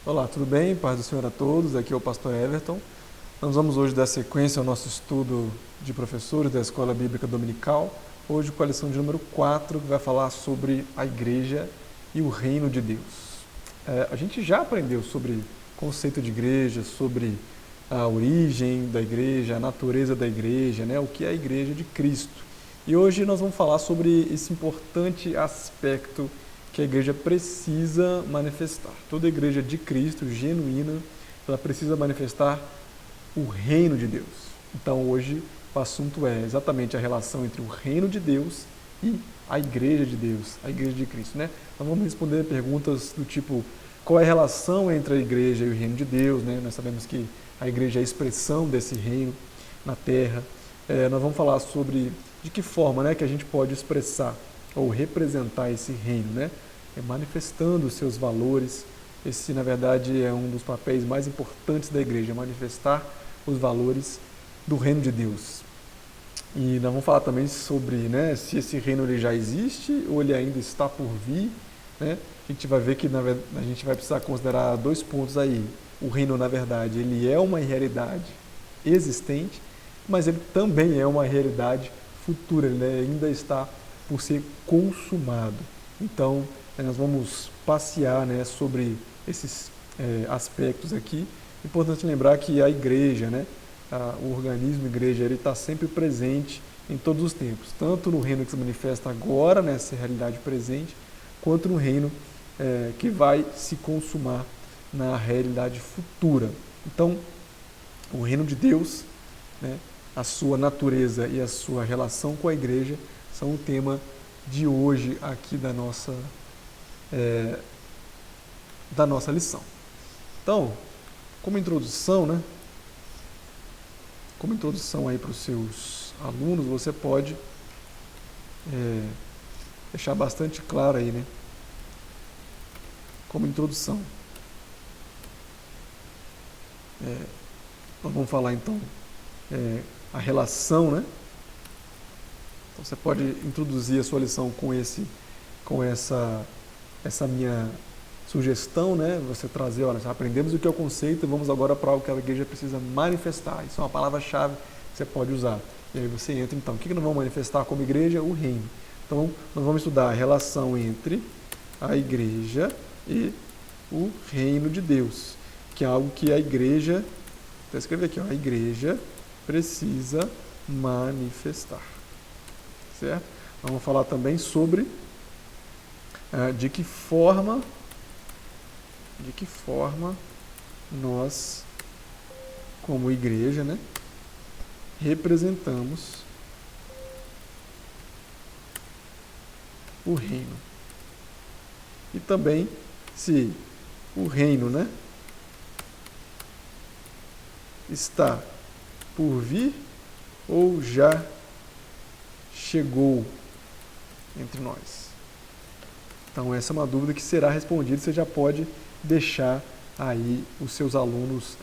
Olá, tudo bem? Paz do Senhor a todos. Aqui é o pastor Everton. Nós vamos hoje dar sequência ao nosso estudo de professores da Escola Bíblica Dominical. Hoje com a lição de número 4, que vai falar sobre a igreja e o reino de Deus. A gente já aprendeu sobre o conceito de igreja, sobre a origem da igreja, a natureza da igreja, né? O que é a igreja de Cristo. E hoje nós vamos falar sobre esse importante aspecto que a igreja precisa manifestar. Toda igreja de Cristo, genuína, ela precisa manifestar o reino de Deus. Então hoje o assunto é exatamente a relação entre o reino de Deus e a igreja de Deus, a igreja de Cristo, né? Nós vamos responder perguntas do tipo, qual é a relação entre a igreja e o reino de Deus, né? Nós sabemos que a igreja é a expressão desse reino na terra. Nós vamos falar sobre de que forma, né, que a gente pode expressar ou representar esse reino, né? Manifestando os seus valores. Esse, na verdade, é um dos papéis mais importantes da igreja, manifestar os valores do reino de Deus. E nós vamos falar também sobre, né, se esse reino ele já existe ou ele ainda está por vir, né? A gente vai ver que a gente vai precisar considerar dois pontos aí. O reino, na verdade, ele é uma realidade existente, mas ele também é uma realidade futura, ele ainda está por ser consumado. Então, nós vamos passear, né, sobre esses aspectos aqui. Importante lembrar que a igreja, né, o organismo igreja, ele está sempre presente em todos os tempos, tanto no reino que se manifesta agora, nessa realidade presente, quanto no reino que vai se consumar na realidade futura. Então, o reino de Deus, né, a sua natureza e a sua relação com a igreja são o tema de hoje aqui da nossa lição. Então, como introdução, né? Como introdução aí para os seus alunos, você pode deixar bastante claro aí, né? Como introdução. Nós vamos falar então a relação, né? Então você pode introduzir a sua lição com essa minha sugestão, né? Você trazer, olha, aprendemos o que é o conceito e vamos agora para o que a igreja precisa manifestar. Isso é uma palavra-chave que você pode usar. E aí você entra, então, o que nós vamos manifestar como igreja? O reino. Então, nós vamos estudar a relação entre a igreja e o reino de Deus, que é algo que a igreja, vou escrever aqui, ó, a igreja precisa manifestar. Certo? Vamos falar também sobre de que forma nós, como igreja, né, representamos o reino. E também se o reino, né, está por vir ou já chegou entre nós. Então essa é uma dúvida que será respondida, você já pode deixar aí os seus alunos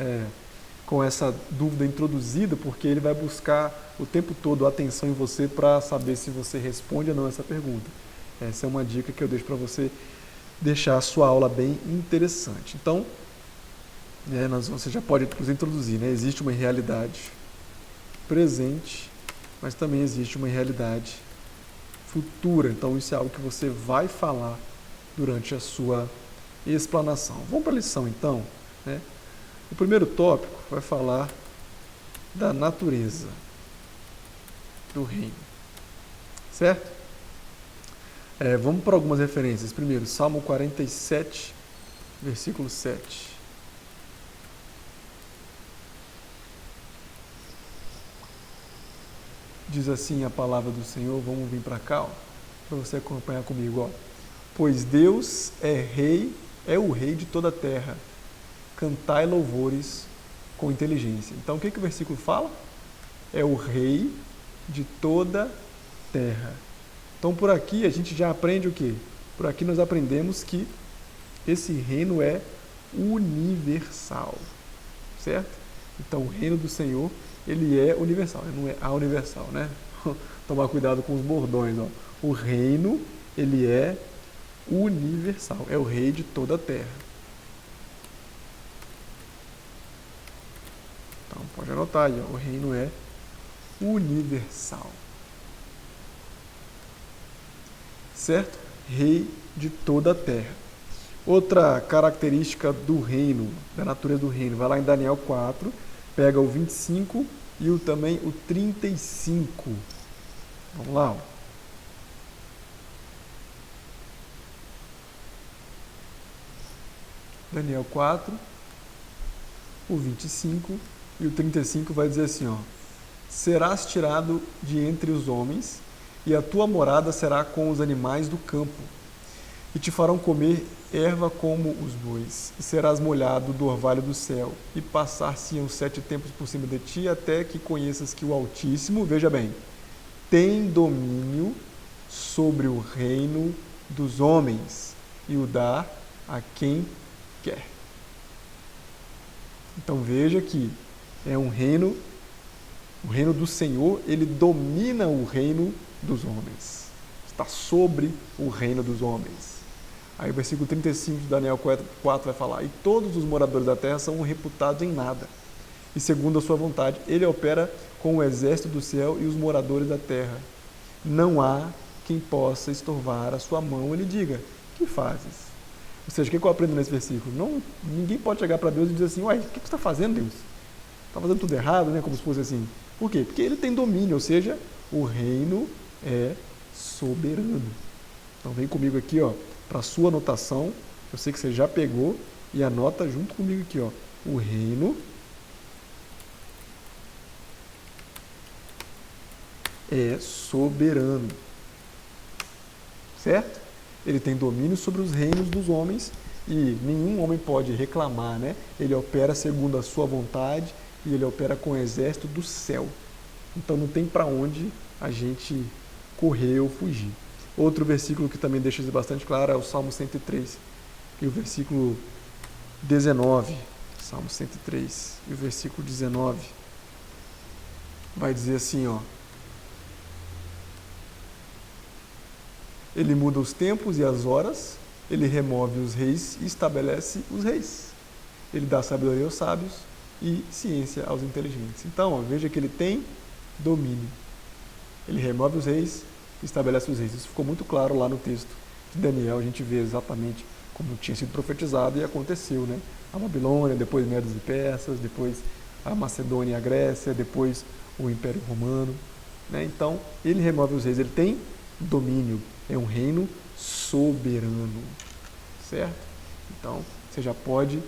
com essa dúvida introduzida, porque ele vai buscar o tempo todo atenção em você para saber se você responde ou não essa pergunta. Essa é uma dica que eu deixo para você deixar a sua aula bem interessante. Então, você já pode introduzir, né? Existe uma realidade presente, mas também existe uma realidade futura. Então, isso é algo que você vai falar durante a sua explanação. Vamos para a lição, então, né? O primeiro tópico vai falar da natureza do reino. Certo? Vamos para algumas referências. Primeiro, Salmo 47, versículo 7. Diz assim a palavra do Senhor, vamos vir para cá, para você acompanhar comigo. Ó. Pois Deus é o rei de toda a terra, cantai louvores com inteligência. Então o que o versículo fala? É o rei de toda a terra. Então por aqui a gente já aprende o quê? Por aqui nós aprendemos que esse reino é universal, certo? Então o reino do Senhor, ele é universal, ele não é a universal, né? Tomar cuidado com os bordões, ó. O reino, ele é universal, é o rei de toda a terra. Pode anotar aí, ó, o reino é universal. Certo? Rei de toda a terra. Outra característica do reino, da natureza do reino, vai lá em Daniel 4, pega o 25 e também o 35. Vamos lá. Ó. Daniel 4, o 25 e o 35 vai dizer assim, ó: serás tirado de entre os homens, e a tua morada será com os animais do campo, e te farão comer erva como os bois, e serás molhado do orvalho do céu, e passar-se-ão 7 tempos por cima de ti, até que conheças que o Altíssimo, veja bem, tem domínio sobre o reino dos homens, e o dá a quem quer. Então veja que é um reino, o reino do Senhor, ele domina o reino dos homens, está sobre o reino dos homens. Aí o versículo 35 de Daniel 4 vai falar: e todos os moradores da terra são reputados em nada, e segundo a sua vontade, ele opera com o exército do céu e os moradores da terra. Não há quem possa estorvar a sua mão, ele diga: que fazes? Ou seja, o que eu aprendo nesse versículo? Ninguém pode chegar para Deus e dizer assim: uai, o que você está fazendo, Deus? Está fazendo tudo errado, né? Como se fosse assim. Por quê? Porque ele tem domínio, ou seja, o reino é soberano. Então vem comigo aqui, ó, para a sua anotação. Eu sei que você já pegou e anota junto comigo aqui, ó. O reino é soberano. Certo? Ele tem domínio sobre os reinos dos homens e nenhum homem pode reclamar, né? Ele opera segundo a sua vontade e ele opera com o exército do céu. Então não tem para onde a gente correr ou fugir. Outro versículo que também deixa isso bastante claro é o Salmo 103 e o versículo 19. Salmo 103 e o versículo 19 vai dizer assim, ó: ele muda os tempos e as horas, ele remove os reis e estabelece os reis. Ele dá sabedoria aos sábios e ciência aos inteligentes. Então, ó, veja que ele tem domínio. Ele remove os reis e estabelece os reis. Isso ficou muito claro lá no texto de Daniel. A gente vê exatamente como tinha sido profetizado e aconteceu, né? A Babilônia, depois Medos e Persas, depois a Macedônia e a Grécia, depois o Império Romano, né? Então, ele remove os reis, ele tem domínio. É um reino soberano, certo? Então, você já pode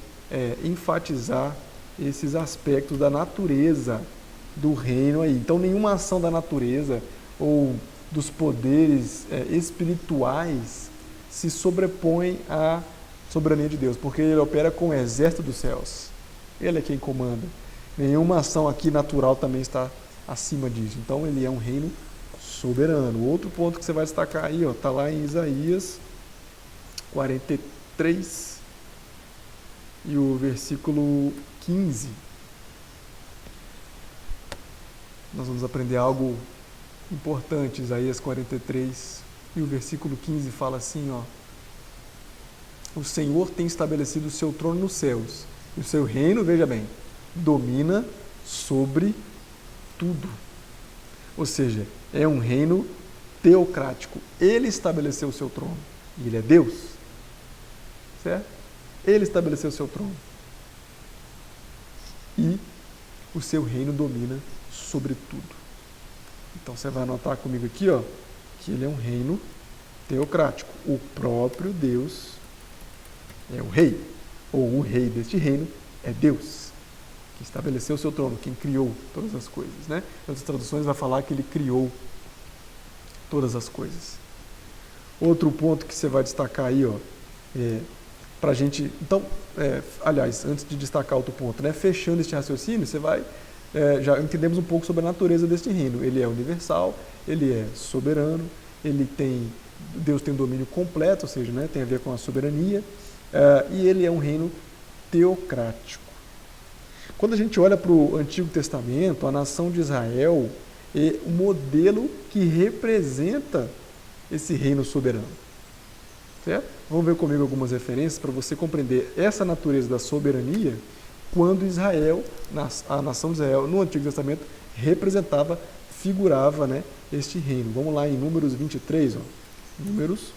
enfatizar esses aspectos da natureza do reino aí. Então, nenhuma ação da natureza ou dos poderes espirituais se sobrepõe à soberania de Deus, porque ele opera com o exército dos céus. Ele é quem comanda. Nenhuma ação aqui natural também está acima disso. Então, ele é um reino soberano. Outro ponto que você vai destacar aí, está lá em Isaías 43 e o versículo 15. Nós vamos aprender algo importante. Isaías 43 e o versículo 15 fala assim, ó: o Senhor tem estabelecido o seu trono nos céus, e o seu reino, veja bem, domina sobre tudo. Ou seja, é um reino teocrático. Ele estabeleceu o seu trono. E ele é Deus. Certo? Ele estabeleceu o seu trono. E o seu reino domina sobre tudo. Então você vai anotar comigo aqui, ó, que ele é um reino teocrático. O próprio Deus é o rei. Ou o rei deste reino é Deus, que estabeleceu o seu trono, quem criou todas as coisas, né? Em outras traduções vai falar que ele criou todas as coisas. Outro ponto que você vai destacar aí, ó, pra gente, então, aliás, antes de destacar outro ponto, né, fechando este raciocínio, você vai, já entendemos um pouco sobre a natureza deste reino. Ele é universal, ele é soberano, Deus tem domínio completo, ou seja, né, tem a ver com a soberania, e ele é um reino teocrático. Quando a gente olha para o Antigo Testamento, a nação de Israel é o modelo que representa esse reino soberano. Certo? Vamos ver comigo algumas referências para você compreender essa natureza da soberania quando Israel, a nação de Israel, no Antigo Testamento, representava, figurava, né, este reino. Vamos lá em Números 23, ó. Números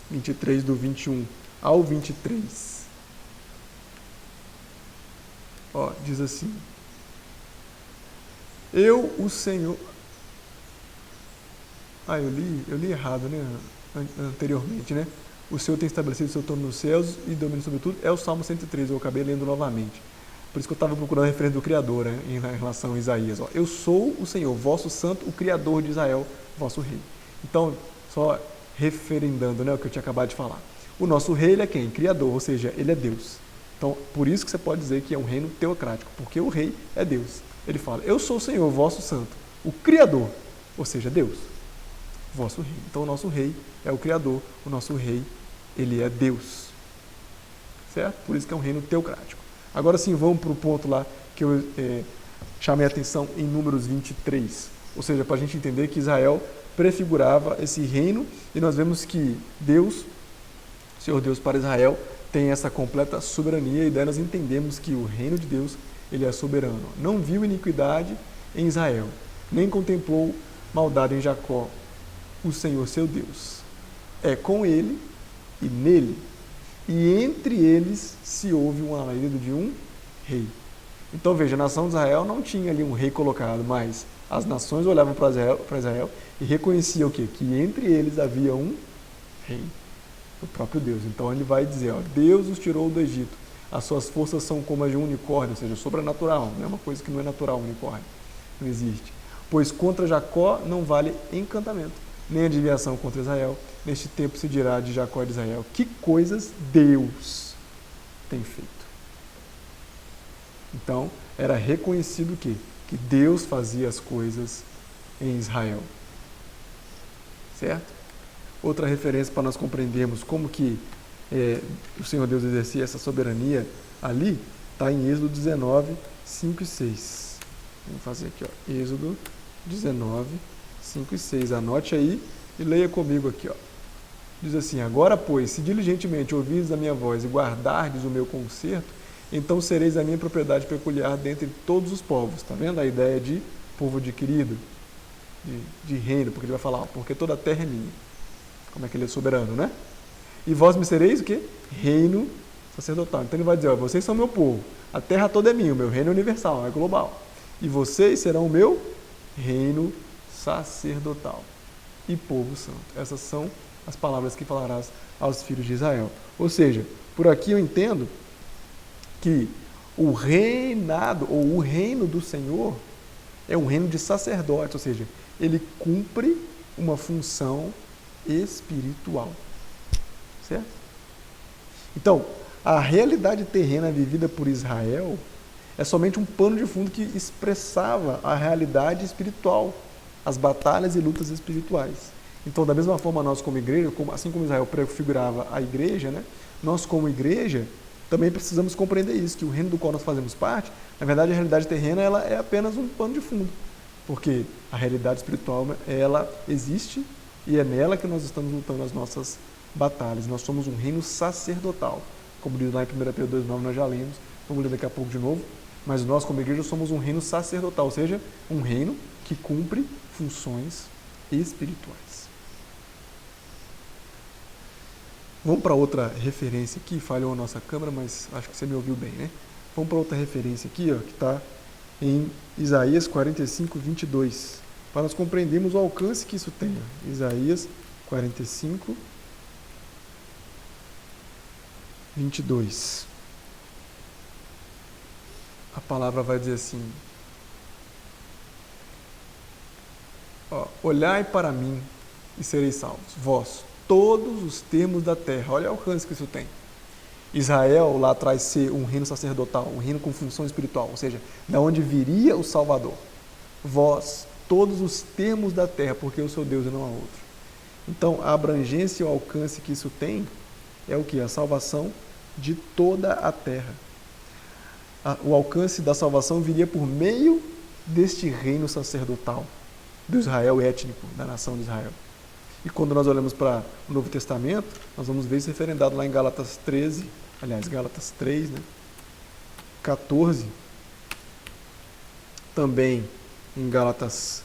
23, do 21 ao 23. Ó, diz assim: Eu, o Senhor... eu li errado, né? Anteriormente, né? O Senhor tem estabelecido o seu trono nos céus e domina sobre tudo. É o Salmo 103, eu acabei lendo novamente. Por isso que eu estava procurando a referência do Criador, né, em relação a Isaías. Ó, eu sou o Senhor, vosso santo, o Criador de Israel, vosso rei. Então, só referendando, né, o que eu tinha acabado de falar. O nosso rei, ele é quem? Criador, ou seja, ele é Deus. Então, por isso que você pode dizer que é um reino teocrático, porque o rei é Deus. Ele fala, eu sou o Senhor, vosso santo, o Criador, ou seja, Deus, vosso rei. Então, o nosso rei é o Criador, o nosso rei, ele é Deus. Certo? Por isso que é um reino teocrático. Agora sim, vamos para o ponto lá que eu chamei a atenção em Números 23. Ou seja, para a gente entender que Israel prefigurava esse reino, e nós vemos que Deus, Senhor Deus para Israel, tem essa completa soberania, e daí nós entendemos que o reino de Deus, ele é soberano. Não viu iniquidade em Israel, nem contemplou maldade em Jacó, o Senhor seu Deus. É com ele e nele, e entre eles se ouve um alarido de um rei. Então veja, a nação de Israel não tinha ali um rei colocado, mas as nações olhavam para Israel e reconheciam o quê? Que entre eles havia um rei, o próprio Deus. Então ele vai dizer, ó, Deus os tirou do Egito, as suas forças são como as de um unicórnio, ou seja, sobrenatural, não é uma coisa que não é natural, um unicórnio, não existe. Pois contra Jacó não vale encantamento, nem adivinhação contra Israel. Neste tempo se dirá de Jacó e de Israel, que coisas Deus tem feito. Então, era reconhecido o quê? Que Deus fazia as coisas em Israel. Certo? Outra referência para nós compreendermos como que o Senhor Deus exercia essa soberania ali, está em Êxodo 19, 5 e 6. Vamos fazer aqui, ó. Êxodo 19, 5 e 6. Anote aí e leia comigo aqui, ó. Diz assim, agora, pois, se diligentemente ouvirdes a minha voz e guardardes o meu conserto, então sereis a minha propriedade peculiar dentre todos os povos. Está vendo a ideia de povo adquirido, de reino, porque ele vai falar, ó, porque toda a terra é minha. Como é que ele é soberano, né? E vós me sereis o quê? Reino sacerdotal. Então ele vai dizer, ó, vocês são meu povo, a terra toda é minha, o meu reino é universal, é global. E vocês serão o meu reino sacerdotal e povo santo. Essas são as palavras que falarás aos filhos de Israel. Ou seja, por aqui eu entendo que o reinado, ou o reino do Senhor, é um reino de sacerdotes, ou seja, ele cumpre uma função espiritual. Certo? Então, a realidade terrena vivida por Israel é somente um pano de fundo que expressava a realidade espiritual, as batalhas e lutas espirituais. Então, da mesma forma, nós como igreja, assim como Israel prefigurava a igreja, né, nós como igreja também precisamos compreender isso, que o reino do qual nós fazemos parte, na verdade a realidade terrena ela é apenas um pano de fundo, porque a realidade espiritual ela existe e é nela que nós estamos lutando as nossas batalhas. Nós somos um reino sacerdotal, como diz lá em 1 Pedro 2,9, nós já lemos, vamos ler daqui a pouco de novo, mas nós como igreja somos um reino sacerdotal, ou seja, um reino que cumpre funções espirituais. Vamos para outra referência aqui, falhou a nossa câmera, mas acho que você me ouviu bem, né? Vamos para outra referência aqui, ó, que está em Isaías 45, 22, para nós compreendermos o alcance que isso tem. Ó. Isaías 45, 22. A palavra vai dizer assim, ó, olhai para mim e sereis salvos, vós, todos os termos da terra. Olha o alcance que isso tem. Israel lá atrás ser um reino sacerdotal, um reino com função espiritual, ou seja, da onde viria o Salvador. Vós, todos os termos da terra, porque eu sou Deus e não há outro. Então, a abrangência e o alcance que isso tem é o que? A salvação de toda a terra. O alcance da salvação viria por meio deste reino sacerdotal do Israel étnico, da nação de Israel. E quando nós olhamos para o Novo Testamento, nós vamos ver isso referendado lá em Gálatas 13, aliás, Gálatas 3, né? 7,14, também em Gálatas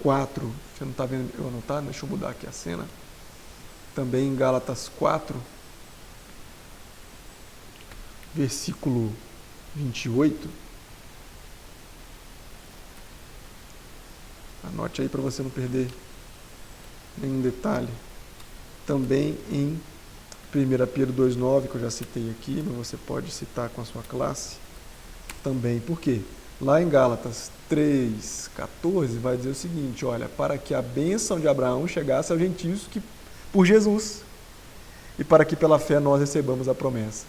4, você não está vendo eu anotar? Deixa eu mudar aqui a cena. Também em Gálatas 4, versículo 28. Anote aí para você não perder nenhum detalhe. Também em 1 Pedro 2,9, que eu já citei aqui, mas você pode citar com a sua classe também. Por quê? Lá em Gálatas 3,14 vai dizer o seguinte, olha, para que a bênção de Abraão chegasse aos gentios por Jesus, e para que pela fé nós recebamos a promessa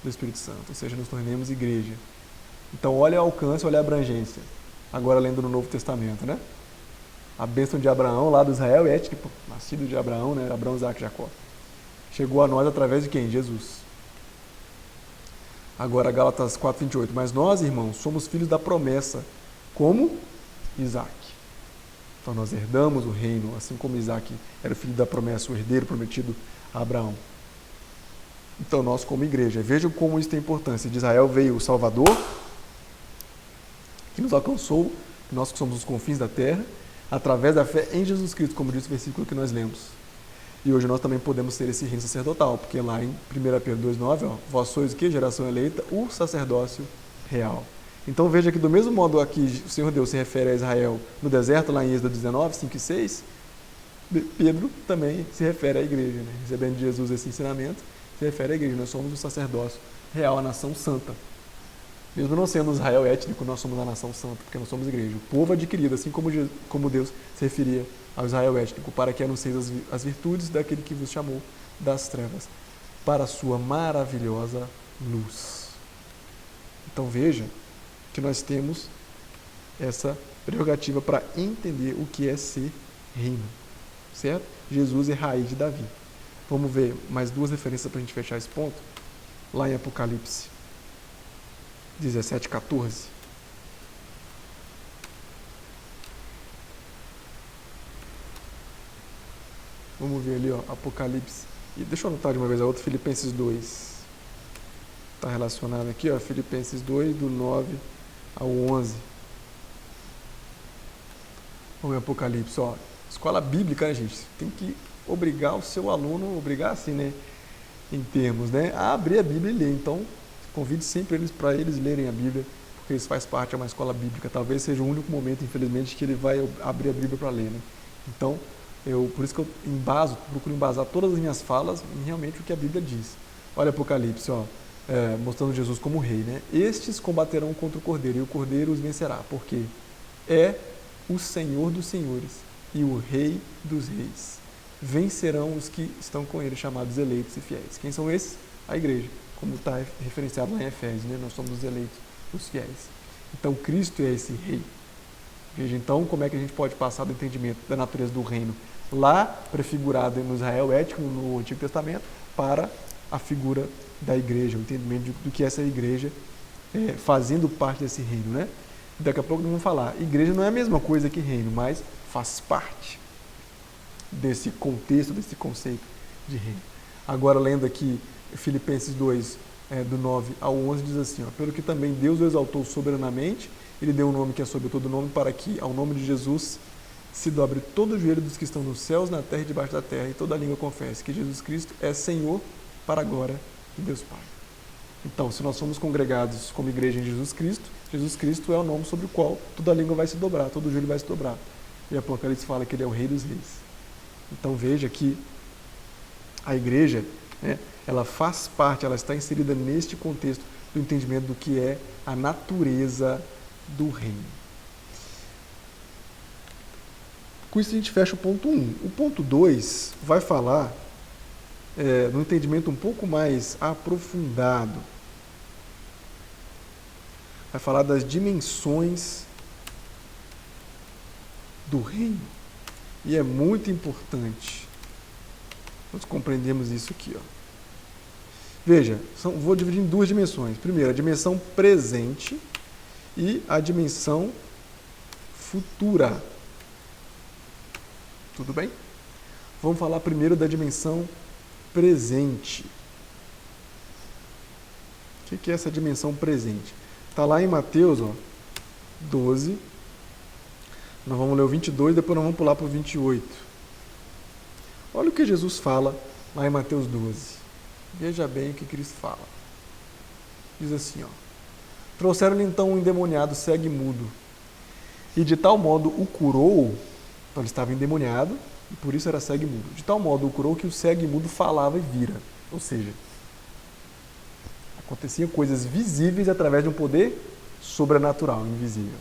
do Espírito Santo, ou seja, nos tornemos igreja. Então, olha o alcance, olha a abrangência. Agora, lendo no Novo Testamento, né? A bênção de Abraão, lá do Israel étnico, nascido de Abraão, né? Abraão, Isaac e Jacó. Chegou a nós através de quem? Jesus. Agora, Gálatas 4,28. Mas nós, irmãos, somos filhos da promessa, como Isaac. Então, nós herdamos o reino, assim como Isaac era o filho da promessa, o herdeiro prometido a Abraão. Então, nós como igreja, vejam como isso tem importância. De Israel veio o Salvador, que nos alcançou, nós que somos os confins da terra, através da fé em Jesus Cristo, como diz o versículo que nós lemos. E hoje nós também podemos ter esse reino sacerdotal, porque lá em 1 Pedro 2,9, vós sois o que? Geração eleita, o sacerdócio real. Então veja que do mesmo modo aqui o Senhor Deus se refere a Israel no deserto, lá em Êxodo 19, 5 e 6, Pedro também se refere à igreja, né? Recebendo de Jesus esse ensinamento, se refere à igreja. Nós somos o sacerdócio real, a nação santa. Mesmo não sendo Israel étnico, nós somos a nação santa, porque nós somos igreja. O povo adquirido, assim como Deus se referia ao Israel étnico, para que anuncieis as virtudes daquele que vos chamou das trevas, para a sua maravilhosa luz. Então veja que nós temos essa prerrogativa para entender o que é ser reino, certo? Jesus é raiz de Davi. Vamos ver mais duas referências para a gente fechar esse ponto. Lá em Apocalipse 17,14. Vamos ver ali, ó, Apocalipse. E deixa eu anotar de uma vez a outra, Filipenses 2. Está relacionado aqui, ó, Filipenses 2, do 9 ao 11. Vamos ver Apocalipse, ó. Escola bíblica, né, gente? Tem que obrigar o seu aluno, obrigar assim, né, em termos, né, a abrir a Bíblia e ler. Então, convide sempre eles para eles lerem a Bíblia, porque isso faz parte de uma escola bíblica. Talvez seja o único momento, infelizmente, que ele vai abrir a Bíblia para ler, né? Então, por isso que eu procuro embasar todas as minhas falas em realmente o que a Bíblia diz. Olha Apocalipse, ó, mostrando Jesus como rei, né? Estes combaterão contra o Cordeiro, e o Cordeiro os vencerá, porque é o Senhor dos senhores e o Rei dos reis. Vencerão os que estão com ele, chamados eleitos e fiéis. Quem são esses? A igreja, como está referenciado lá em Efésios, né? Nós somos os eleitos, os fiéis. Então, Cristo é esse rei. Veja, então, como é que a gente pode passar do entendimento da natureza do reino lá, prefigurado no Israel étnico, no Antigo Testamento, para a figura da igreja, o entendimento do que é essa igreja fazendo parte desse reino, né? Daqui a pouco nós vamos falar, igreja não é a mesma coisa que reino, mas faz parte desse contexto, desse conceito de reino. Agora, lendo aqui Filipenses 2, do 9 ao 11, diz assim, ó, pelo que também Deus o exaltou soberanamente, ele deu um nome que é sobre todo nome, para que ao nome de Jesus se dobre todo o joelho dos que estão nos céus, na terra e debaixo da terra, e toda língua confesse que Jesus Cristo é Senhor para a glória de Deus Pai. Então, se nós somos congregados como igreja em Jesus Cristo é o nome sobre o qual toda língua vai se dobrar, todo joelho vai se dobrar. E Apocalipse fala que ele é o Rei dos Reis. Então veja que a igreja, né, ela faz parte, ela está inserida neste contexto do entendimento do que é a natureza do reino. Com isso a gente fecha o ponto 1. O ponto 2 vai falar num entendimento um pouco mais aprofundado. Vai falar das dimensões do reino. E é muito importante nós compreendermos isso aqui, ó. Veja, vou dividir em duas dimensões. Primeiro, a dimensão presente e a dimensão futura. Tudo bem? Vamos falar primeiro da dimensão presente. O que é essa dimensão presente? Está lá em Mateus 12. Nós vamos ler o 22, depois nós vamos pular para o 28. Olha o que Jesus fala lá em Mateus 12. Veja bem o que Cristo fala. Diz assim, trouxeram-lhe então um endemoniado cego e mudo, e de tal modo o curou, então ele estava endemoniado, e por isso era cego e mudo. De tal modo o curou que o cego e mudo falava e vira. Ou seja, aconteciam coisas visíveis através de um poder sobrenatural, invisível.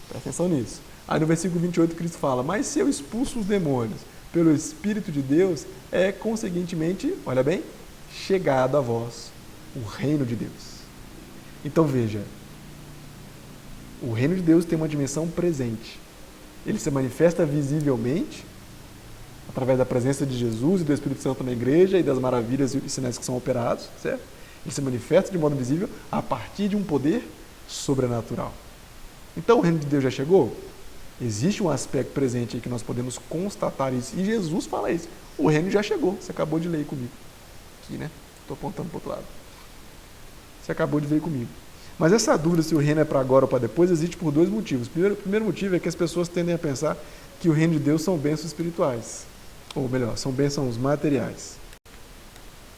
Presta atenção nisso. Aí no versículo 28 Cristo fala, mas se eu expulso os demônios pelo Espírito de Deus, é conseguintemente, olha bem, chegado a vós o reino de Deus. Então veja, o reino de Deus tem uma dimensão presente. Ele se manifesta visivelmente, através da presença de Jesus e do Espírito Santo na igreja e das maravilhas e sinais que são operados, certo? Ele se manifesta de modo visível a partir de um poder sobrenatural. Então o reino de Deus já chegou? Existe um aspecto presente aí que nós podemos constatar isso. E Jesus fala isso. O reino já chegou. Você acabou de ler comigo. Aqui, né? Estou apontando para o outro lado. Você acabou de ver comigo. Mas essa dúvida se o reino é para agora ou para depois existe por dois motivos. O primeiro motivo é que as pessoas tendem a pensar que o reino de Deus são bênçãos espirituais. Ou melhor, são bênçãos materiais.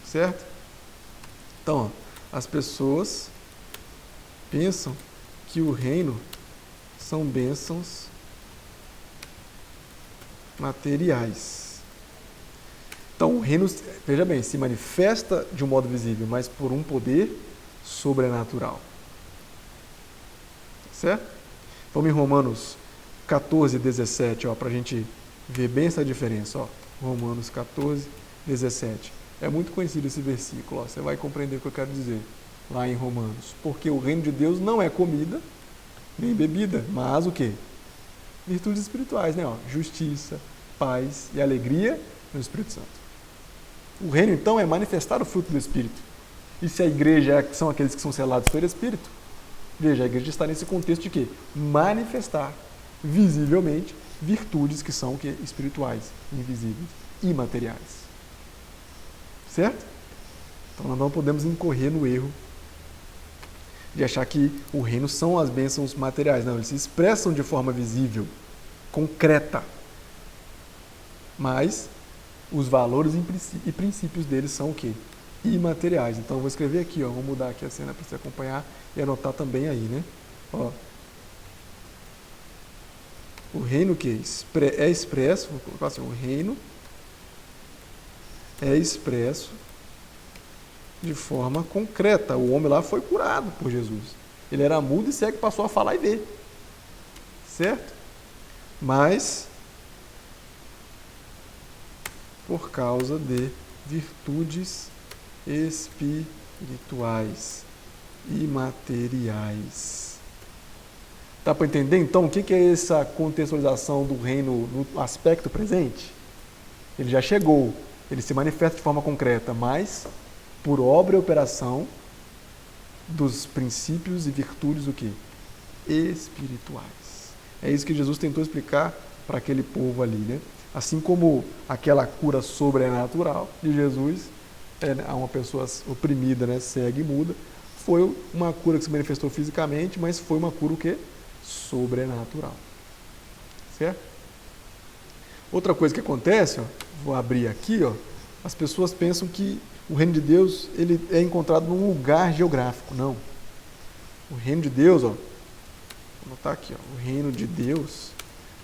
Certo? Então, as pessoas pensam que o reino são bênçãos materiais. Então, o reino, veja bem, se manifesta de um modo visível, mas por um poder sobrenatural. Certo? Vamos em Romanos 14, 17, para a gente ver bem essa diferença. Romanos 14, 17. É muito conhecido esse versículo. Você vai compreender o que eu quero dizer lá em Romanos. Porque o reino de Deus não é comida, nem bebida, mas o quê? Virtudes espirituais, né? Justiça, paz e alegria no Espírito Santo. O reino, então, é manifestar o fruto do Espírito. E se a igreja são aqueles que são selados pelo Espírito, veja, a igreja está nesse contexto de quê? Manifestar visivelmente virtudes que são o quê? Espirituais, invisíveis, imateriais. Certo? Então nós não podemos incorrer no erro de achar que o reino são as bênçãos materiais. Não, eles se expressam de forma visível, concreta. Mas os valores e princípios deles são o quê? Imateriais. Então eu vou escrever aqui, vou mudar aqui a cena para você acompanhar e anotar também aí, né? O reino que é expresso, vou colocar assim, o reino é expresso de forma concreta. O homem lá foi curado por Jesus. Ele era mudo e cego, passou a falar e ver. Certo? Mas por causa de virtudes espirituais e materiais. Dá para entender então o que é essa contextualização do reino no aspecto presente? Ele já chegou, ele se manifesta de forma concreta, mas por obra e operação dos princípios e virtudes o quê? Espirituais. É isso que Jesus tentou explicar para aquele povo ali, né? Assim como aquela cura sobrenatural de Jesus a uma pessoa oprimida, né, cega e muda, foi uma cura que se manifestou fisicamente, mas foi uma cura o quê? Sobrenatural. Certo? Outra coisa que acontece, vou abrir aqui, as pessoas pensam que o reino de Deus ele é encontrado num lugar geográfico. Não. O reino de Deus, vou anotar aqui, o reino de Deus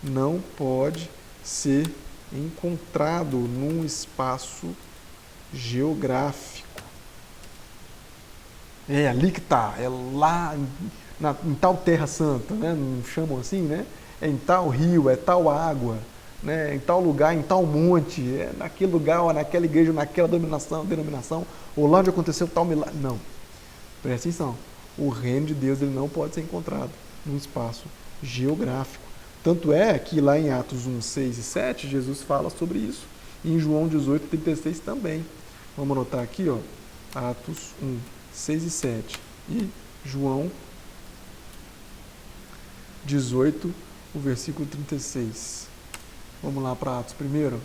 não pode ser encontrado num espaço geográfico. É ali que está, é lá em tal terra santa, né? Não chamam assim, né? É em tal rio, é tal água, né? Em tal lugar, em tal monte, é naquele lugar, ou naquela igreja, ou naquela denominação, ou lá onde aconteceu tal milagre. Não. Presta atenção. O reino de Deus ele não pode ser encontrado num espaço geográfico. Tanto é que lá em Atos 1, 6 e 7, Jesus fala sobre isso. E em João 18, 36 também. Vamos anotar aqui, Atos 1, 6 e 7. E João 18, o versículo 36. Vamos lá para Atos primeiro.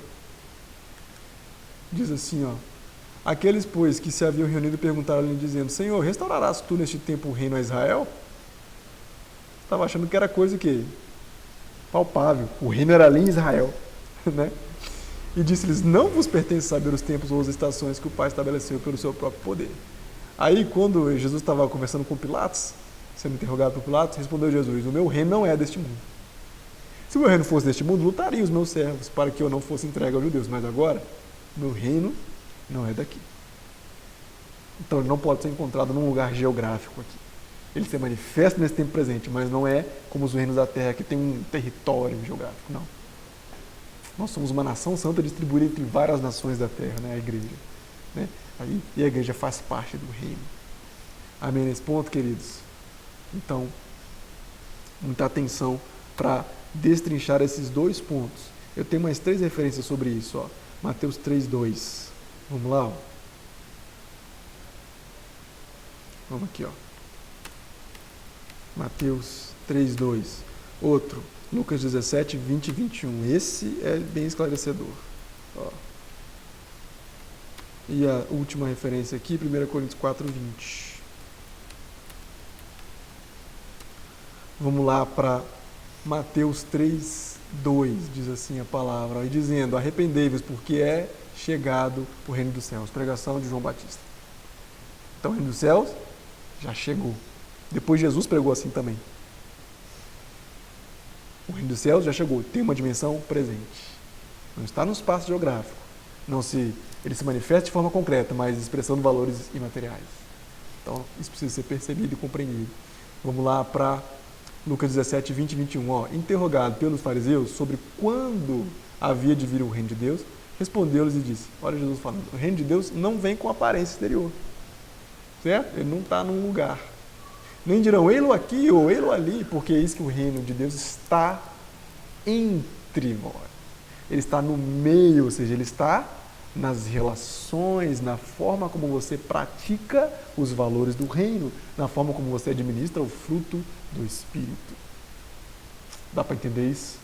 Diz assim, Aqueles, pois, que se haviam reunido perguntaram-lhe, dizendo: Senhor, restaurarás tu neste tempo o reino a Israel? Estava achando que era coisa que palpável. O reino era ali em Israel, né? E disse-lhes: Não vos pertence saber os tempos ou as estações que o Pai estabeleceu pelo seu próprio poder. Aí, quando Jesus estava conversando com Pilatos, sendo interrogado por Pilatos, respondeu Jesus: O meu reino não é deste mundo. Se o meu reino fosse deste mundo, lutaria os meus servos para que eu não fosse entregue aos judeus. Mas agora, meu reino não é daqui. Então ele não pode ser encontrado num lugar geográfico aqui. Ele se manifesta nesse tempo presente, mas não é como os reinos da terra que tem um território geográfico, não. Nós somos uma nação santa distribuída entre várias nações da terra, né? A igreja. Né? E a igreja faz parte do reino. Amém nesse ponto, queridos? Então, muita atenção para destrinchar esses dois pontos. Eu tenho mais 3 referências sobre isso. Ó. Mateus 3:2. Vamos lá? Ó. Vamos aqui. Ó. Mateus 3:2. Outro. Lucas 17, 20 e 21. Esse é bem esclarecedor. Ó. E a última referência aqui, 1 Coríntios 4, 20. Vamos lá para Mateus 3, 2, diz assim a palavra, e dizendo: arrependei-vos, porque é chegado o reino dos céus. Pregação de João Batista. Então o reino dos céus já chegou. Depois Jesus pregou assim também. O reino dos céus já chegou, tem uma dimensão presente. Não está no espaço geográfico. Ele se manifesta de forma concreta, mas expressando valores imateriais. Então, isso precisa ser percebido e compreendido. Vamos lá para Lucas 17, 20 e 21. Ó, interrogado pelos fariseus sobre quando havia de vir o reino de Deus, respondeu-lhes e disse: olha Jesus falando, o reino de Deus não vem com aparência exterior. Certo? Ele não está num lugar. Nem dirão, ei-lo aqui ou ei-lo ali, porque eis que o reino de Deus está entre vós. Ele está no meio, ou seja, ele está nas relações, na forma como você pratica os valores do reino, na forma como você administra o fruto do Espírito. Dá para entender isso?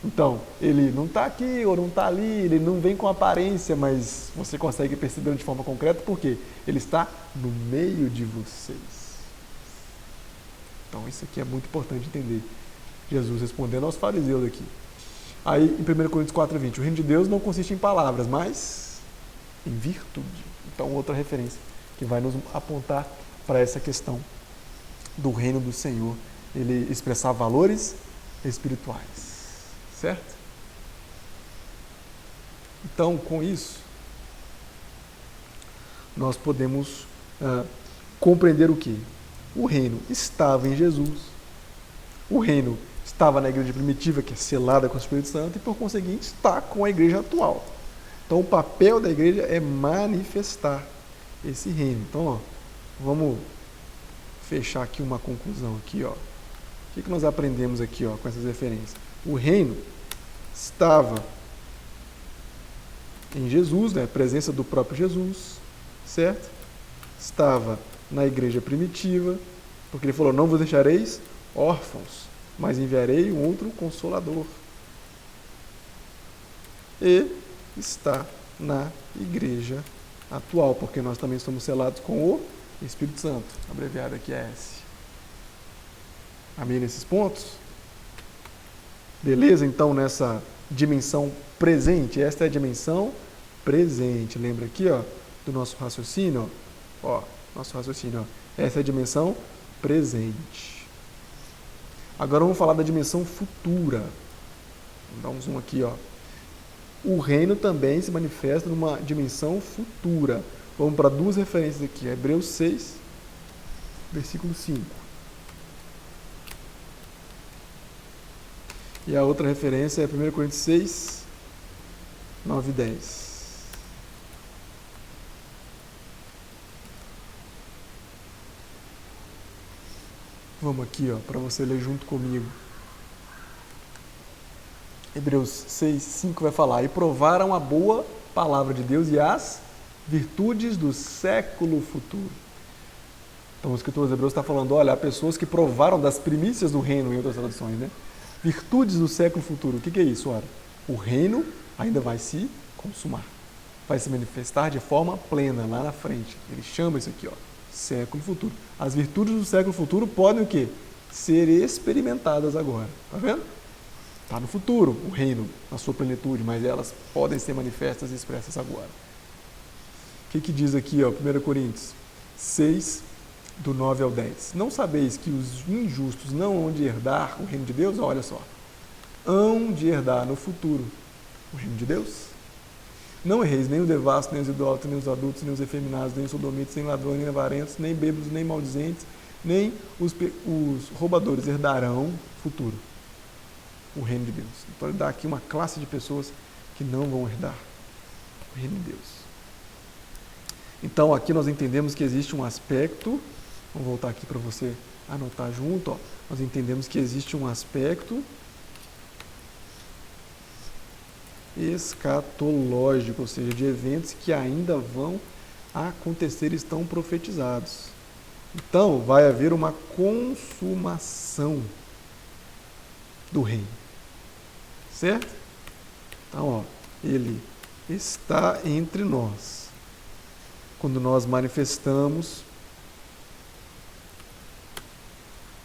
Então, ele não está aqui ou não está ali, ele não vem com aparência, mas você consegue perceber de forma concreta porque ele está no meio de vocês. Então, isso aqui é muito importante entender. Jesus respondendo aos fariseus aqui. Aí, em 1 Coríntios 4, 20, o reino de Deus não consiste em palavras, mas em virtude. Então, outra referência que vai nos apontar para essa questão do reino do Senhor, ele expressar valores espirituais. Certo? Então, com isso, nós podemos compreender o quê? O reino estava em Jesus, o reino estava na igreja primitiva, que é selada com o Espírito Santo, e por conseguinte está com a igreja atual. Então, o papel da igreja é manifestar esse reino. Então, ó, vamos fechar aqui uma conclusão aqui, ó. O que nós aprendemos aqui, ó, com essas referências? O reino estava em Jesus, né, a presença do próprio Jesus, certo? Estava na igreja primitiva, porque ele falou, não vos deixareis órfãos, mas enviarei um outro consolador. E está na igreja atual, porque nós também somos selados com o Espírito Santo, abreviado aqui é S. Amém nesses pontos? Beleza? Então, nessa dimensão presente, esta é a dimensão presente. Lembra aqui, ó, do nosso raciocínio? Ó, nosso raciocínio, ó. Essa é a dimensão presente. Agora vamos falar da dimensão futura. Vamos dar um zoom aqui, ó. O reino também se manifesta numa dimensão futura. Vamos para 2 referências aqui. Hebreus 6, versículo 5. E a outra referência é 1 Coríntios 6, 9 e 10. Vamos aqui, ó, para você ler junto comigo. Hebreus 6, 5 vai falar: e provaram a boa palavra de Deus e as virtudes do século futuro. Então o escritor dos Hebreus está falando, olha, há pessoas que provaram das primícias do reino, em outras traduções, né? Virtudes do século futuro. O que é isso, ora? O reino ainda vai se consumar. vai se manifestar de forma plena lá na frente. Ele chama isso aqui, ó, século futuro. As virtudes do século futuro podem o quê? Ser experimentadas agora. Tá vendo? Está no futuro o reino na sua plenitude, mas elas podem ser manifestas e expressas agora. O que diz aqui, ó, 1 Coríntios 6, do 9 ao 10. Não sabeis que os injustos não hão de herdar o reino de Deus? Olha só. Hão de herdar no futuro o reino de Deus? Não erreis, nem o devasso, nem os idólatras, nem os adultos, nem os efeminados, nem os sodomitas, nem ladrões, nem avarentos, nem bêbados, nem maldizentes, nem os roubadores herdarão futuro o reino de Deus. Então ele dá aqui uma classe de pessoas que não vão herdar o reino de Deus. Então aqui nós entendemos que existe um aspecto, vamos voltar aqui para você anotar junto, ó. Nós entendemos que existe um aspecto escatológico, ou seja, de eventos que ainda vão acontecer e estão profetizados. Então vai haver uma consumação do reino. Certo? Então, ó, ele está entre nós. Quando nós manifestamos,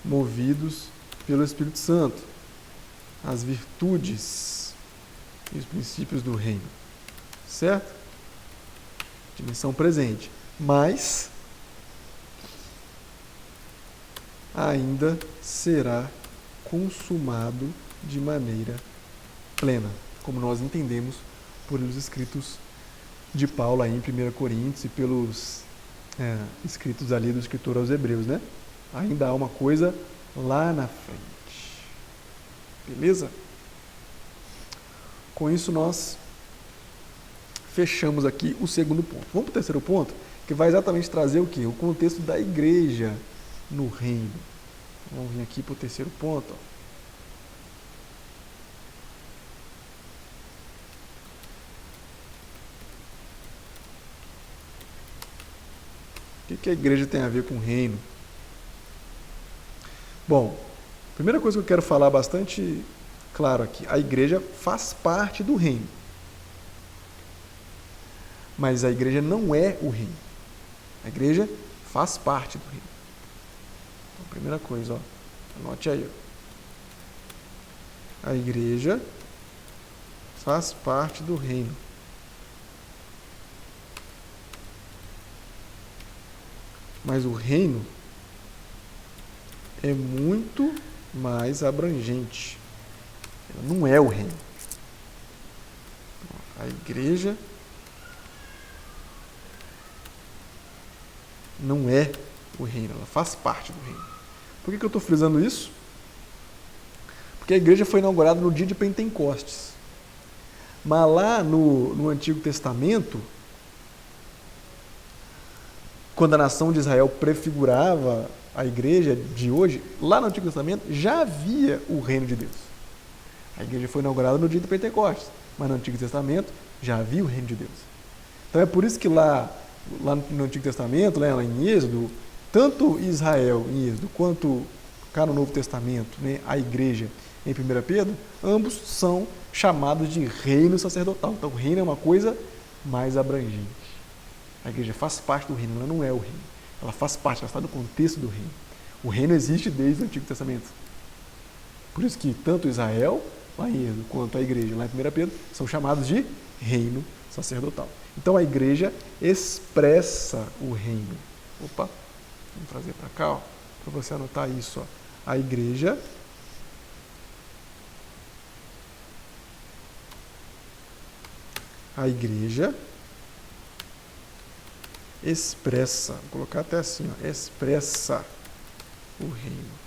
movidos pelo Espírito Santo, as virtudes e os princípios do reino. Certo? Dimensão presente. Mas ainda será consumado de maneira plena, como nós entendemos por os escritos de Paulo aí em 1 Coríntios e pelos escritos ali do escritor aos Hebreus, né? Ainda há uma coisa lá na frente. Beleza? Com isso nós fechamos aqui o segundo ponto. Vamos para o terceiro ponto, que vai exatamente trazer o quê? O contexto da igreja no reino. Vamos vir aqui para o terceiro ponto, ó. O que a igreja tem a ver com o reino? Bom, a primeira coisa que eu quero falar bastante claro aqui, a igreja faz parte do reino. Mas a igreja não é o reino. A igreja faz parte do reino. Então, primeira coisa, ó, anote aí. Ó. A igreja faz parte do reino. Mas o reino é muito mais abrangente. Ela não é o reino. A igreja não é o reino, ela faz parte do reino. Por que eu estou frisando isso? Porque a igreja foi inaugurada no dia de Pentecostes. Mas lá no Antigo Testamento, quando a nação de Israel prefigurava a igreja de hoje, lá no Antigo Testamento já havia o reino de Deus. A igreja foi inaugurada no dia de Pentecostes, mas no Antigo Testamento já havia o reino de Deus. Então é por isso que lá no Antigo Testamento, lá em Êxodo, tanto Israel em Êxodo quanto cá no Novo Testamento, né, a igreja em 1 Pedro, ambos são chamados de reino sacerdotal. Então o reino é uma coisa mais abrangente. A igreja faz parte do reino, ela não é o reino. Ela faz parte, ela está no contexto do reino. O reino existe desde o Antigo Testamento. Por isso que tanto Israel, lá em Êxodo, quanto a igreja, lá em 1 Pedro, são chamados de reino sacerdotal. Então a igreja expressa o reino. Opa, vamos trazer para cá, para você anotar isso. Ó. A igreja expressa, vou colocar até assim, ó, expressa o reino.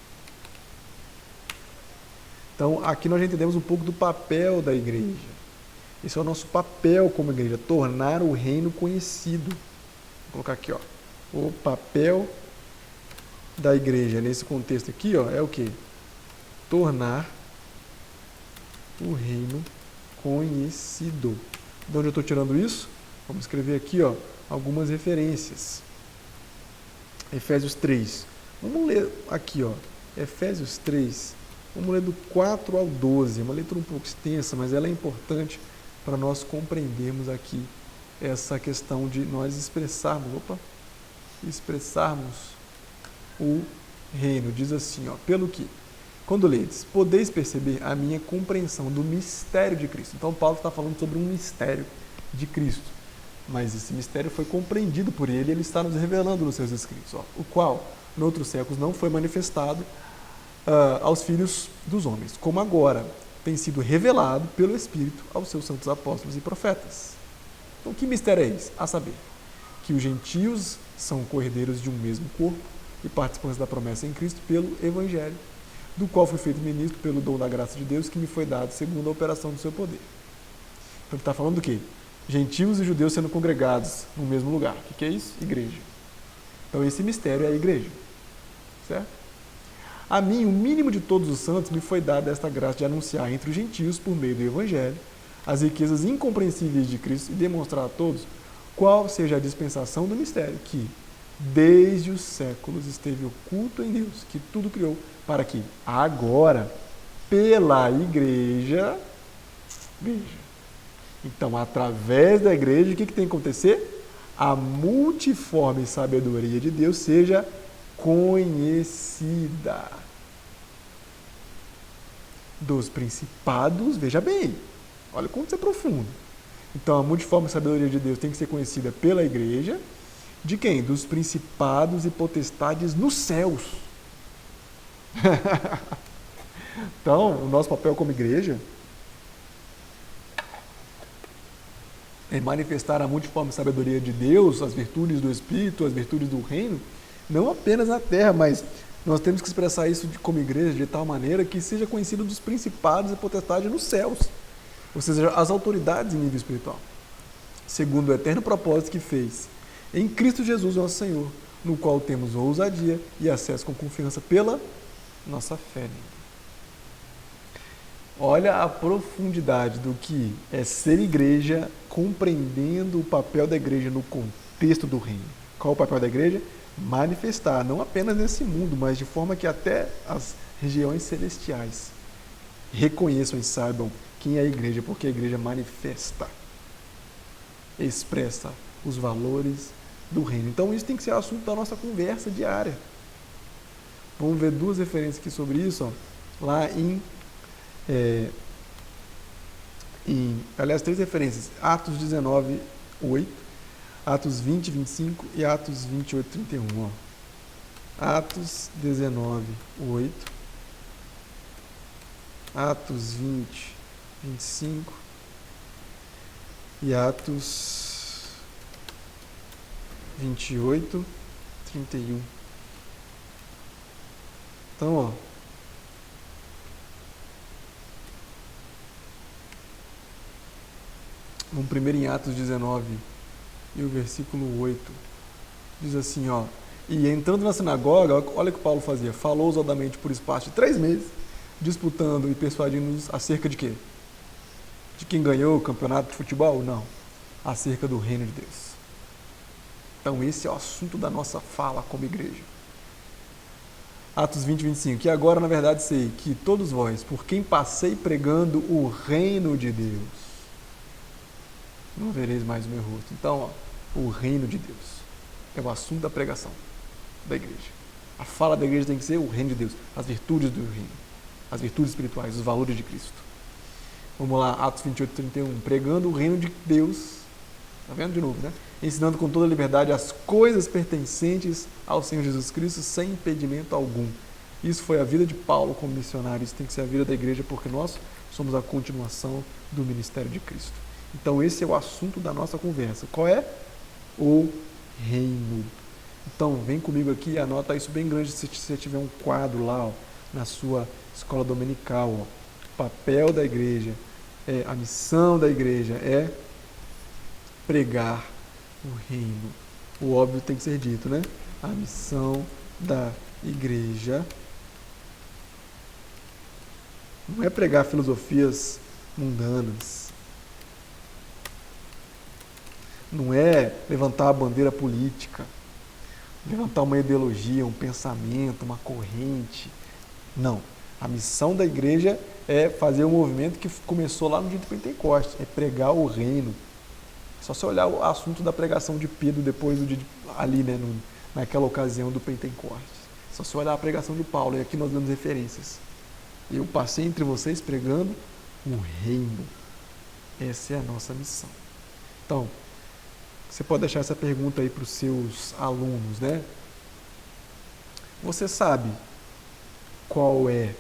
Então, aqui nós já entendemos um pouco do papel da igreja. Esse é o nosso papel como igreja, tornar o reino conhecido. Vou colocar aqui, ó, o papel da igreja nesse contexto aqui, ó, é o quê? Tornar o reino conhecido. De onde eu estou tirando isso? Vamos escrever aqui, ó, algumas referências. Efésios 3. Vamos ler aqui, ó, Efésios 3. Vamos ler do 4 ao 12. É uma leitura um pouco extensa, mas ela é importante para nós compreendermos aqui essa questão de nós expressarmos o reino. Diz assim, ó, pelo que, quando ledes, podeis perceber a minha compreensão do mistério de Cristo. Então Paulo está falando sobre um mistério de Cristo, mas esse mistério foi compreendido por ele, ele está nos revelando nos seus escritos, ó, o qual, noutros séculos, não foi manifestado aos filhos dos homens, como agora tem sido revelado pelo Espírito aos seus santos apóstolos e profetas. Então, que mistério é esse? A saber, que os gentios são cordeiros de um mesmo corpo e participantes da promessa em Cristo pelo Evangelho, do qual fui feito ministro pelo dom da graça de Deus que me foi dado segundo a operação do seu poder. Então, ele está falando do quê? Gentios e judeus sendo congregados no mesmo lugar. O que é isso? Igreja. Então, esse mistério é a igreja. Certo? A mim, o mínimo de todos os santos, me foi dada esta graça de anunciar entre os gentios, por meio do Evangelho, as riquezas incompreensíveis de Cristo e demonstrar a todos qual seja a dispensação do mistério que, desde os séculos, esteve oculto em Deus, que tudo criou, para que agora, pela igreja, veja. Então, através da igreja, o que tem que acontecer? A multiforme sabedoria de Deus seja conhecida. Dos principados, veja bem, olha como isso é profundo. Então, a multiforme sabedoria de Deus tem que ser conhecida pela igreja. De quem? Dos principados e potestades nos céus. Então, o nosso papel como igreja é manifestar a multiforme sabedoria de Deus, as virtudes do Espírito, as virtudes do reino, não apenas na terra, mas nós temos que expressar isso como igreja de tal maneira que seja conhecido dos principados e potestades nos céus, ou seja, as autoridades em nível espiritual, segundo o eterno propósito que fez em Cristo Jesus, nosso Senhor, no qual temos ousadia e acesso com confiança pela nossa fé. Olha a profundidade do que é ser igreja, compreendendo o papel da igreja no contexto do reino. Qual o papel da igreja? Manifestar, não apenas nesse mundo, mas de forma que até as regiões celestiais reconheçam e saibam quem é a igreja, porque a igreja manifesta, expressa os valores do reino. Então isso tem que ser o assunto da nossa conversa diária. Vamos ver duas referências aqui sobre isso, ó, lá aliás, três referências, Atos 19, 8, Atos 20, 25 e Atos 28, 31. Ó. Atos 19, 8, Atos 20, 25 e Atos 28, 31. Então, ó, vamos primeiro em Atos 19 e o versículo 8. Diz assim, ó, e entrando na sinagoga, olha o que Paulo fazia, falou ousadamente por espaço de 3 meses, disputando e persuadindo-nos acerca de quê? De quem ganhou o campeonato de futebol? Não. Acerca do reino de Deus. Então esse é o assunto da nossa fala como igreja. Atos 20, 25. E agora, na verdade, sei que todos vós, por quem passei pregando o reino de Deus, não vereis mais o meu rosto. Então, ó, o reino de Deus é o assunto da pregação da igreja. A fala da igreja tem que ser o reino de Deus, as virtudes do reino, as virtudes espirituais, os valores de Cristo. Vamos lá, Atos 28, 31. Pregando o reino de Deus, está vendo de novo, né? Ensinando com toda liberdade as coisas pertencentes ao Senhor Jesus Cristo, sem impedimento algum. Isso foi a vida de Paulo como missionário, isso tem que ser a vida da igreja, porque nós somos a continuação do ministério de Cristo. Então esse é o assunto da nossa conversa. Qual é? O reino. Então vem comigo aqui e anota isso bem grande se você tiver um quadro lá, ó, na sua escola dominical. Ó. O papel da igreja, a missão da igreja é pregar o reino. O óbvio tem que ser dito, né? A missão da igreja não é pregar filosofias mundanas. Não é levantar a bandeira política, levantar uma ideologia, um pensamento, uma corrente. Não. A missão da igreja é fazer um movimento que começou lá no dia do Pentecostes, é pregar o reino. Só se olhar o assunto da pregação de Pedro depois ali, né, naquela ocasião do Pentecostes. Só se olhar a pregação de Paulo, e aqui nós damos referências. Eu passei entre vocês pregando o reino. Essa é a nossa missão. Então, você pode deixar essa pergunta aí para os seus alunos, né? Você sabe qual é,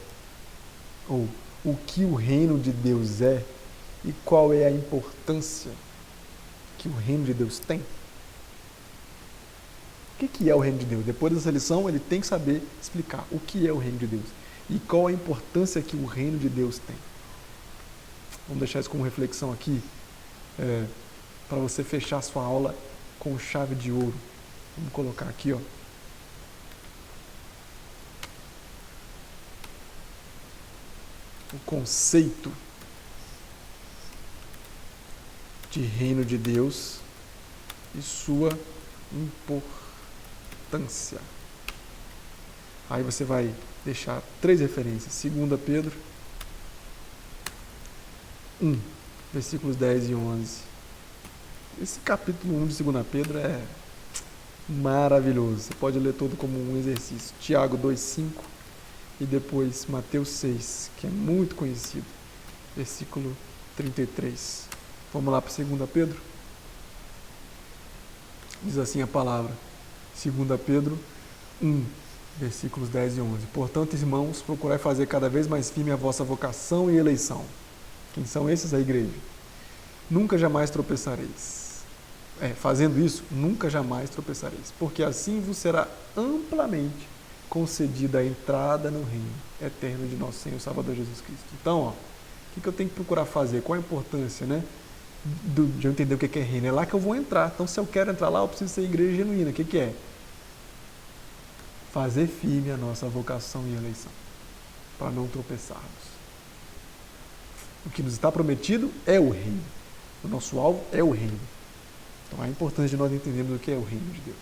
ou o que o reino de Deus é e qual é a importância que o reino de Deus tem? O que é o reino de Deus? Depois dessa lição, ele tem que saber explicar o que é o reino de Deus e qual a importância que o reino de Deus tem. Vamos deixar isso como reflexão aqui, para você fechar sua aula com chave de ouro. Vamos colocar aqui, ó. O conceito de reino de Deus e sua importância. Aí você vai deixar 3 referências. 2 Pedro 1, versículos 10 e 11. Esse capítulo 1 de 2 Pedro é maravilhoso. Você pode ler todo como um exercício. Tiago 2,5 e depois Mateus 6, que é muito conhecido. Versículo 33. Vamos lá para 2 Pedro? Diz assim a palavra. 2 Pedro 1, versículos 10 e 11. Portanto, irmãos, procurai fazer cada vez mais firme a vossa vocação e eleição. Quem são esses? A igreja. Nunca jamais tropeçareis. Fazendo isso, nunca jamais tropeçareis, porque assim vos será amplamente concedida a entrada no reino eterno de nosso Senhor e Salvador Jesus Cristo. Então, ó, o que eu tenho que procurar fazer? Qual a importância, né, de eu entender o que é reino? É lá que eu vou entrar. Então, se eu quero entrar lá, eu preciso ser igreja genuína. O que é? Fazer firme a nossa vocação e eleição, para não tropeçarmos. O que nos está prometido é o reino. O nosso alvo é o reino. Então é importante de nós entendermos o que é o reino de Deus.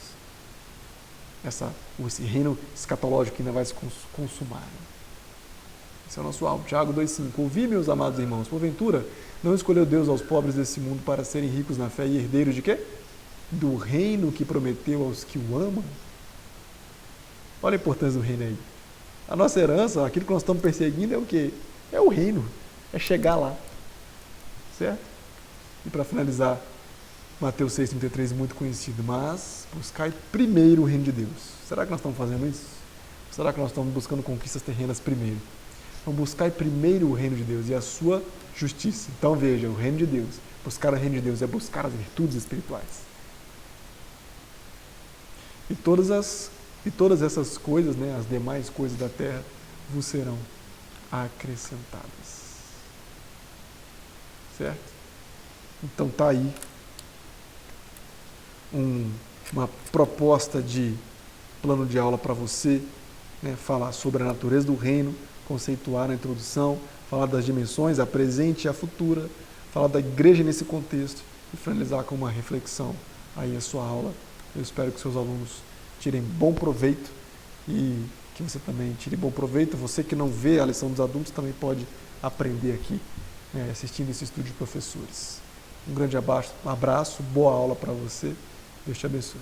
Esse reino escatológico que ainda vai se consumar. Né? Esse é o nosso alvo. Tiago 2,5. Ouvi, meus amados irmãos, porventura, não escolheu Deus aos pobres desse mundo para serem ricos na fé e herdeiros de quê? Do reino que prometeu aos que o amam. Olha a importância do reino aí. A nossa herança, aquilo que nós estamos perseguindo é o quê? É o reino. É chegar lá. Certo? E para finalizar, Mateus 6,33, muito conhecido. Mas buscai primeiro o reino de Deus. Será que nós estamos fazendo isso? Será que nós estamos buscando conquistas terrenas primeiro? Então buscai primeiro o reino de Deus e a sua justiça. Então veja, o reino de Deus. Buscar o reino de Deus é buscar as virtudes espirituais. E todas essas coisas, né, as demais coisas da terra, vos serão acrescentadas. Certo? Então tá aí uma proposta de plano de aula para você, né, falar sobre a natureza do reino, conceituar na introdução, falar das dimensões, a presente e a futura, falar da igreja nesse contexto e finalizar com uma reflexão aí a sua aula. Eu espero que seus alunos tirem bom proveito e que você também tire bom proveito. Você que não vê a lição dos adultos também pode aprender aqui, né, assistindo esse estudo de professores. Um grande abraço, boa aula para você. Deus te abençoe.